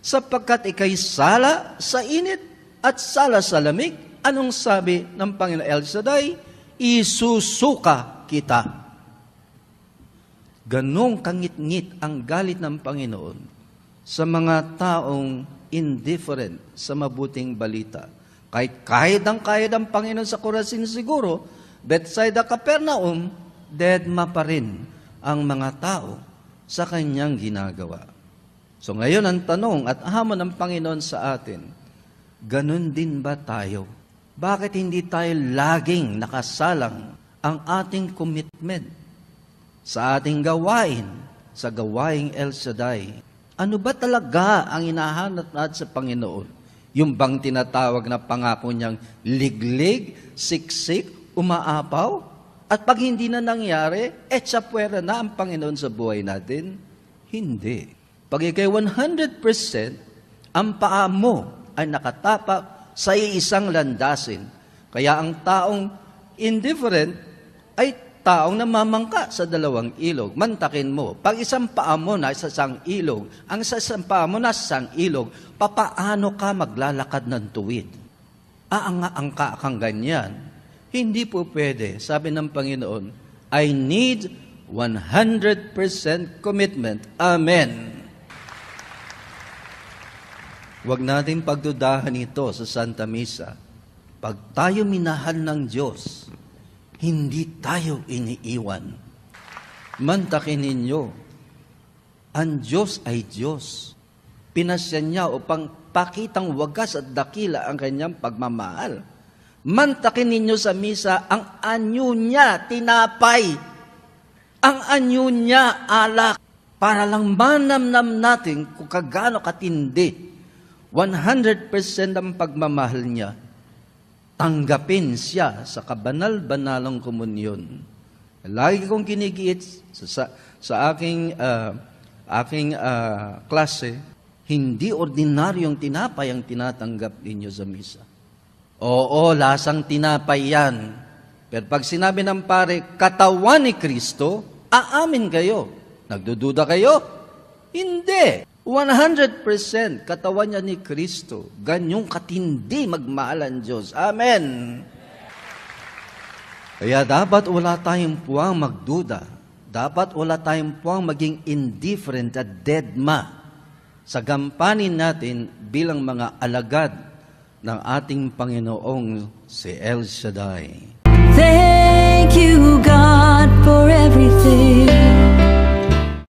sapagkat ikay sala sa init at sala sa lamig. Anong sabi ng Panginoon El Shaddai? Isusuka kita. Ganong kangit-ngit ang galit ng Panginoon sa mga taong indifferent sa mabuting balita. Kahit kayad ang Panginoon sa Corazin siguro, Bethsaida, Capernaum, deadma pa rin ang mga tao sa kanyang ginagawa. So ngayon ang tanong at hamon ng Panginoon sa atin, ganun din ba tayo? Bakit hindi tayo laging nakasalang ang ating commitment sa ating gawain, sa gawaing El Shaddai? Ano ba talaga ang hinahanap natin sa Panginoon? Yung bang tinatawag na pangako niyang liglig, siksik, umaapaw? At pag hindi na nangyari, tsapwera na ang Panginoon sa buhay natin? Hindi. Pag ikay 100%, ang paa mo ay nakatapak sa iisang landasin. Kaya ang taong indifferent ay taong namamangka sa dalawang ilog. Mantakin mo, pag isang paa mo na sa isang ilog, ang isang paa mo na sa isang ilog, papaano ka maglalakad ng tuwid? Aanga-angka kang ganyan. Hindi po pwede. Sabi ng Panginoon, I need 100% commitment. Amen. Huwag natin pagdudahan ito sa Santa Misa. Pag tayo minahal ng Diyos, hindi tayo iniiwan. Mantakin ninyo, ang Diyos ay Diyos. Pinasya niya upang pakitang wagas at dakila ang kanyang pagmamahal. Mantakin ninyo sa misa, ang anyo niya tinapay. Ang anyo niya alak. Para lang manamnam natin kung kagano katindi 100% ang pagmamahal niya. Tanggapin siya sa kabanal-banalang komunyon. Lagi kong kinigiit sa aking klase, hindi ordinaryong tinapay ang tinatanggap ninyo sa misa. Oo, lasang tinapay yan. Pero pag sinabi ng pare, katawan ni Kristo, aamin kayo. Nagdududa kayo? Hindi. 100% katawan niya ni Kristo. Ganyong katindi magmahal ang Diyos. Amen. Kaya dapat wala tayong puwang magduda. Dapat wala tayong puwang maging indifferent at deadma sa gampanin natin bilang mga alagad ng ating Panginoong si El Shaddai. Thank you, God, for everything.